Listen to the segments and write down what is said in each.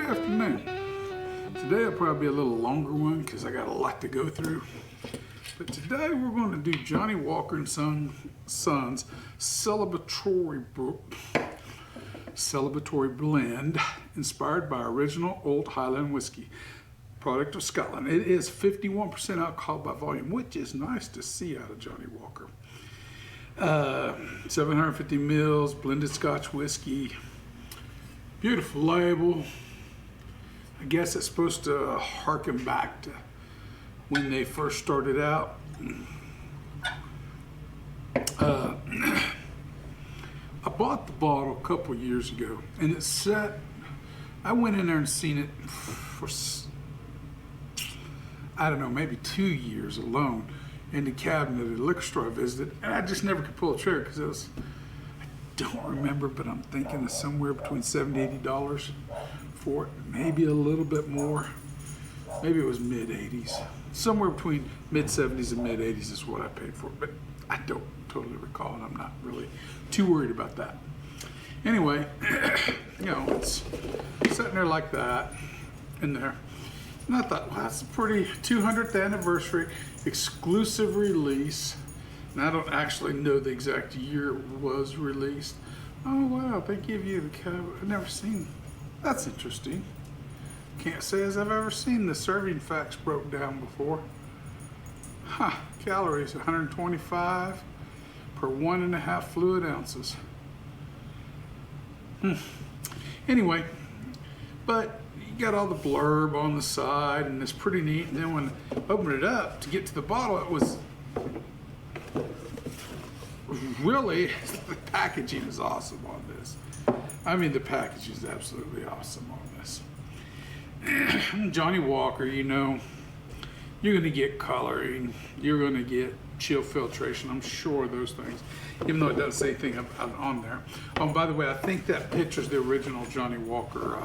afternoon. Today will probably be a little longer one because I got a lot to go through. But today we're going to do Johnny Walker and Sons Celebratory blend inspired by original old Highland whiskey, product of Scotland. It is 51% alcohol by volume, which is nice to see out of Johnny Walker. 750 mils, blended Scotch whiskey. Beautiful label. I guess it's supposed to harken back to when they first started out. I bought the bottle a couple years ago, and it's set. I went in there and seen it for, I don't know, maybe 2 years alone in the cabinet at a liquor store I visited, and I just never could pull a trigger because it was, I don't remember, but I'm thinking it's somewhere between $70 to $80 for it, maybe a little bit more. Maybe it was mid-80s. Somewhere between mid-70s and mid-80s is what I paid for it, but I don't totally recall, and I'm not really too worried about that. Anyway, you know, it's sitting there like that in there. And I thought, well, that's a pretty 200th anniversary exclusive release. And I don't actually know the exact year it was released. Oh, wow, they give you the cover. I've never seen. That's interesting. Can't say as I've ever seen the serving facts broke down before. Huh, calories 125 per 1.5 fluid ounces. Anyway, but you got all the blurb on the side, and it's pretty neat. And then when I opened it up to get to the bottle, it was really, the packaging is awesome on this. I mean, the packaging is absolutely awesome on this. Johnny Walker, you know, you're going to get coloring, you're going to get chill filtration, I'm sure of those things, even though it doesn't say anything about on there. Oh, by the way, I think that picture's the original Johnny Walker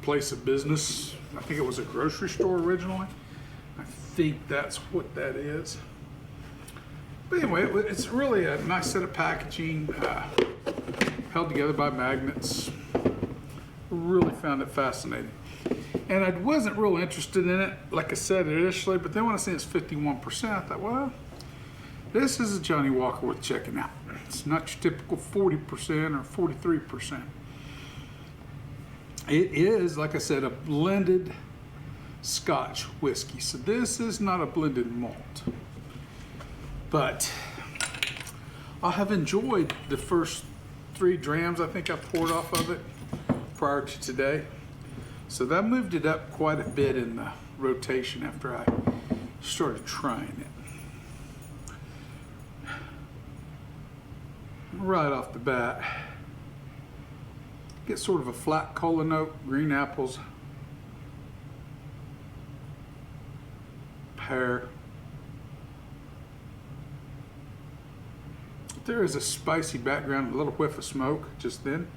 place of business. I think it was a grocery store originally. I think that's what that is. But anyway, it's really a nice set of packaging, held together by magnets. Really found it fascinating. And I wasn't real interested in it, like I said initially, but then when I seen it's 51%, I thought, well, this is a Johnny Walker worth checking out. It's not your typical 40% or 43%. It is, like I said, a blended Scotch whiskey. So this is not a blended malt. But I have enjoyed the first 3 drams I think I poured off of it prior to today. So that moved it up quite a bit in the rotation after I started trying it. Right off the bat, get sort of a flat cola note, green apples, pear. There is a spicy background, a little whiff of smoke just then.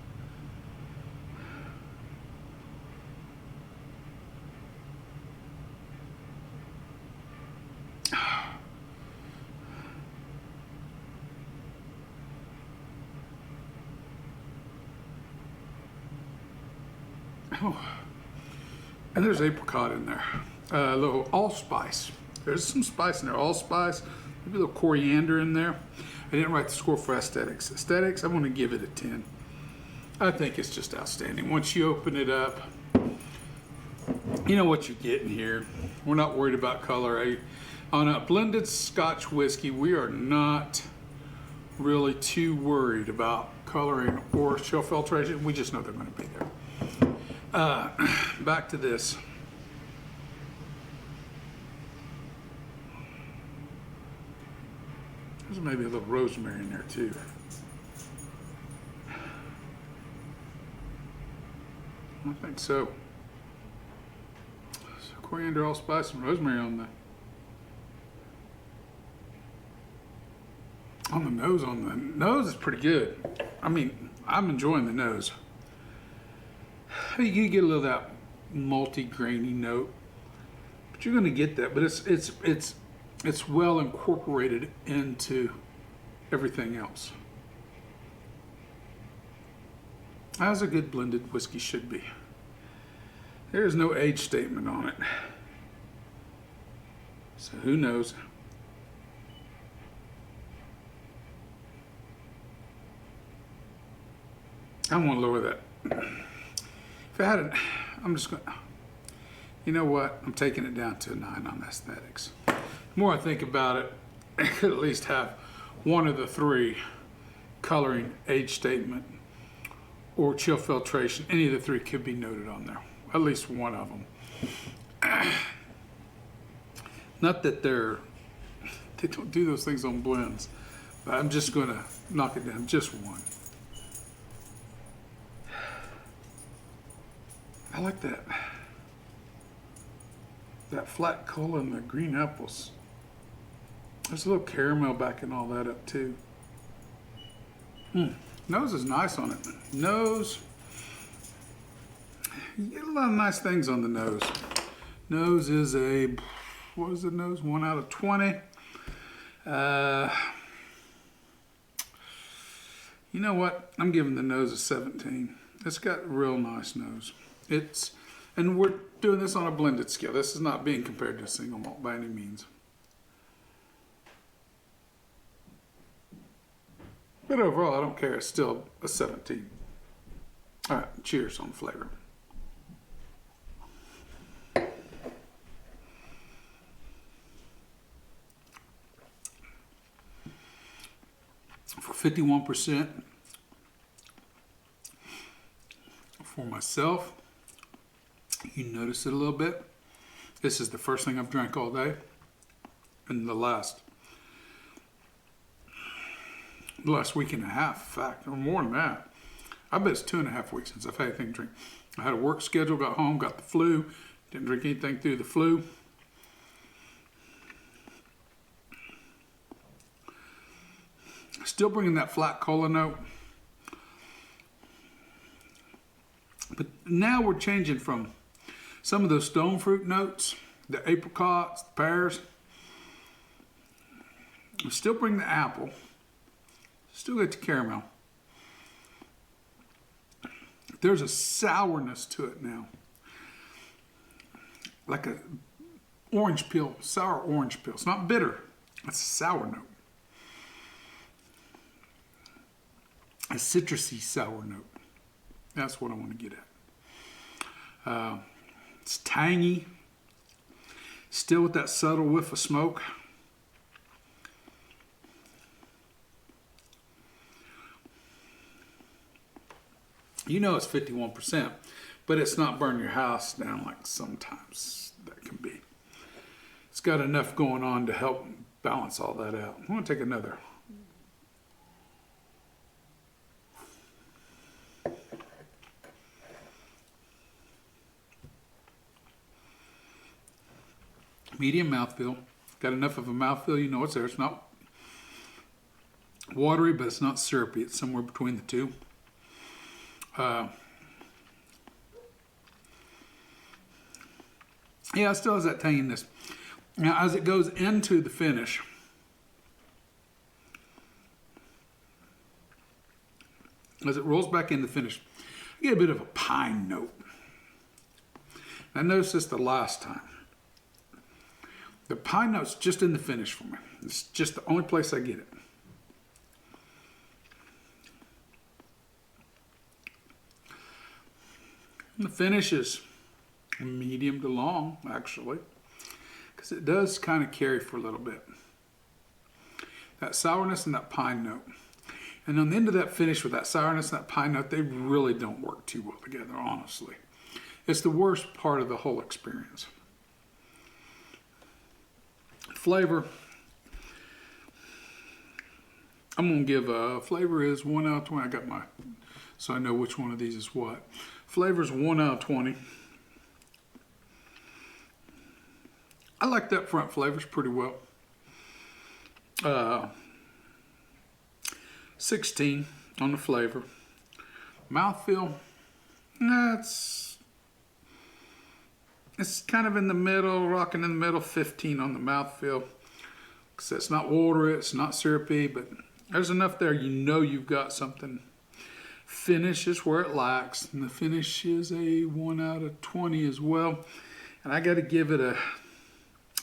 Oh, and there's apricot in there, a little allspice. There's some spice in there, allspice, maybe a little coriander in there. I didn't write the score for aesthetics. Aesthetics, I'm going to give it a 10. I think it's just outstanding. Once you open it up, you know what you're getting here. We're not worried about color. On a blended Scotch whiskey, we are not really too worried about coloring or chill filtration. We just know they're going to be there. Back to this. There's maybe a little rosemary in there too. I think so. Coriander, allspice, and rosemary on the nose. On the nose is pretty good. I mean, I'm enjoying the nose. You get a little of that malty, grainy note, but you're going to get that. But it's well incorporated into everything else. as a good blended whiskey should be. There is no age statement on it. So who knows? I want to lower that. If I had it, I'm just going to, you know what? I'm taking it down to a 9 on aesthetics. The more I think about it, I could at least have one of the three: coloring, age statement, or chill filtration. Any of the three could be noted on there. At least one of them. Not that they don't do those things on blends, but I'm just going to knock it down just one. I like that flat cola and the green apples. There's a little caramel backing all that up too. Nose is nice on it. Nose, you get a lot of nice things on the nose. Nose is a, what is the nose? 1 out of 20. You know what? I'm giving the nose a 17. It's got a real nice nose. And we're doing this on a blended scale. This is not being compared to a single malt by any means. But overall, I don't care. It's still a 17. All right, cheers on the flavor. For 51%, for myself, you notice it a little bit. This is the first thing I've drank all day, and the last week and a half, in fact, or more than that. I bet it's 2.5 weeks since I've had anything to drink. I had a work schedule, got home, got the flu, didn't drink anything through the flu. Still bringing that flat cola note. But now we're changing from some of those stone fruit notes, the apricots, the pears. We still bring the apple. Still get the caramel. There's a sourness to it now. Like a orange peel, sour orange peel. It's not bitter. It's a sour note. A citrusy sour note. That's what I want to get at. It's tangy. Still with that subtle whiff of smoke. You know it's 51%, but it's not burn your house down like sometimes that can be. It's got enough going on to help balance all that out. I'm going to take another. Medium mouthfeel. Got enough of a mouthfeel, you know it's there. It's not watery, but it's not syrupy. It's somewhere between the two. Yeah, it still has that tanginess. Now, as it goes into the finish, as it rolls back in the finish, I get a bit of a pine note. I noticed this the last time. The pine note's just in the finish for me. It's just the only place I get it. And the finish is medium to long, actually, because it does kind of carry for a little bit. That sourness and that pine note. And on the end of that finish with that sourness and that pine note, they really don't work too well together, honestly. It's the worst part of the whole experience. Flavor, I'm going to give flavor is 1 out of 20. I got my, so I know which one of these is what. Flavor is 1 out of 20. I like that front flavors pretty well. 16 on the flavor. Mouthfeel, it's kind of in the middle, rocking in the middle. 15 on the mouthfeel. Because it's not watery, it's not syrupy, but there's enough there. You know you've got something Finish is where it lacks, and the finish is a 1 out of 20 as well. And I got to give it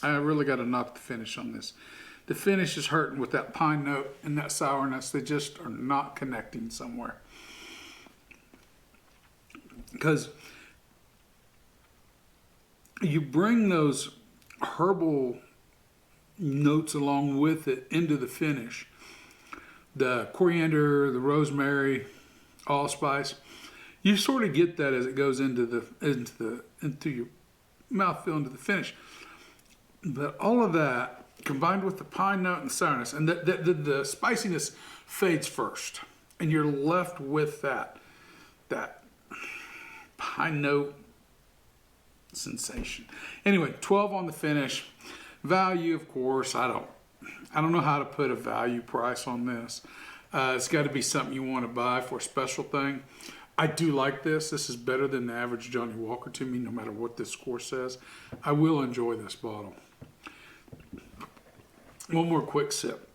I really got to knock the finish on this. The finish is hurting with that pine note and that sourness. They just are not connecting somewhere. Because you bring those herbal notes along with it into the finish. The coriander, the rosemary, allspice. You sort of get that as it goes into your mouthfeel, into the finish. But all of that combined with the pine note and sourness, and the spiciness fades first, and you're left with that pine note sensation. Anyway, 12 on the finish. Value, of course, I don't know how to put a value price on this. It's got to be something you want to buy for a special thing. I do like this. This is better than the average Johnny Walker to me, no matter what this score says. I will enjoy this bottle. One more quick sip.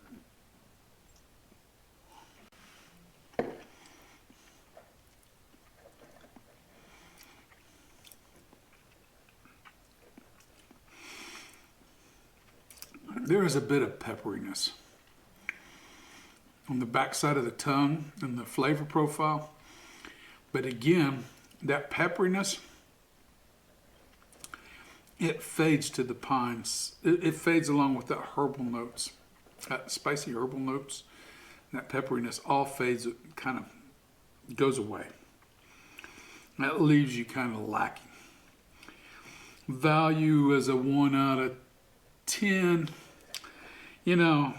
There is a bit of pepperiness on the backside of the tongue and the flavor profile. But again, that pepperiness, it fades to the pines. It fades along with that herbal notes, that spicy herbal notes. That pepperiness all fades, kind of goes away. That leaves you kind of lacking. Value is a 1 out of 10. You know,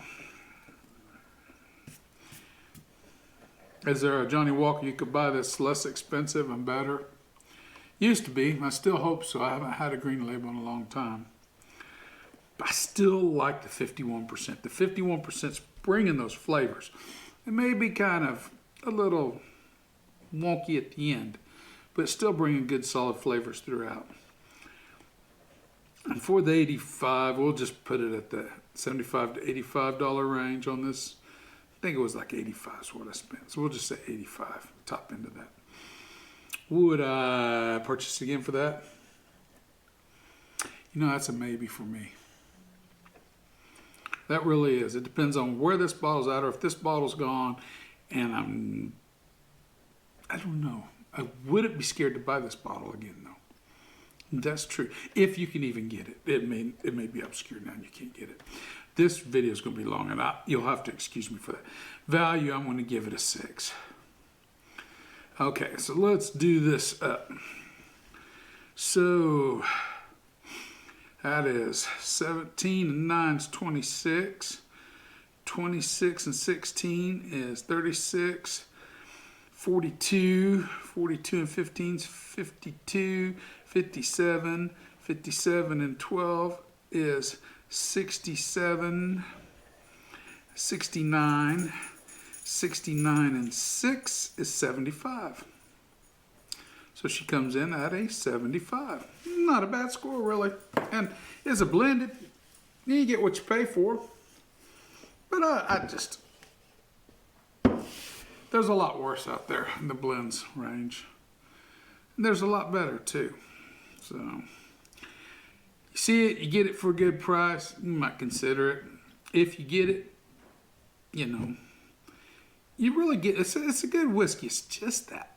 is there a Johnny Walker you could buy that's less expensive and better? Used to be. I still hope so. I haven't had a green label in a long time. But I still like the 51%. The 51% is bringing those flavors. It may be kind of a little wonky at the end, but it's still bringing good solid flavors throughout. And for the 85, we'll just put it at the $75 to $85 range on this. I think it was like 85 is what I spent. So we'll just say 85, top end of that. Would I purchase again for that? You know, that's a maybe for me. That really is. It depends on where this bottle's at, or if this bottle's gone, and I don't know. I wouldn't be scared to buy this bottle again, though. That's true. If you can even get it. It may be obscure now and you can't get it. This video is going to be long, and you'll have to excuse me for that. Value, I'm going to give it a 6. Okay, so let's do this up. So that is 17 and 9 is 26. 26 and 16 is 36. 42 and 15 is 52. 57 and 12 is 67. 69 and 6 is 75. So she comes in at a 75. Not a bad score, really. And it's a blended. You get what you pay for. But I just... There's a lot worse out there in the blends range. And there's a lot better, too. So, you see it, you get it for a good price, you might consider it. If you get it, you know, you really get, it's a good whiskey. It's just that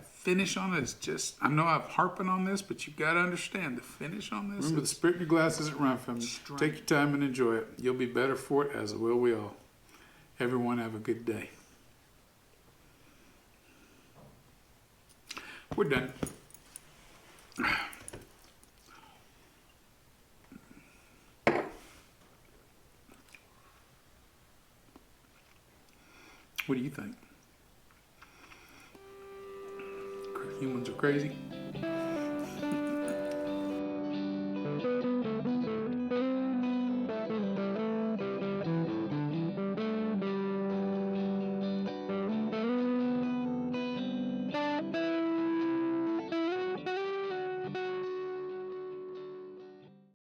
finish on it is just, I know I'm harping on this, but you've got to understand the finish on this. Remember, the spirit in your glass isn't run from you. Take your time and enjoy it. You'll be better for it, as will we all. Everyone have a good day. We're done. What do you think? Humans are crazy?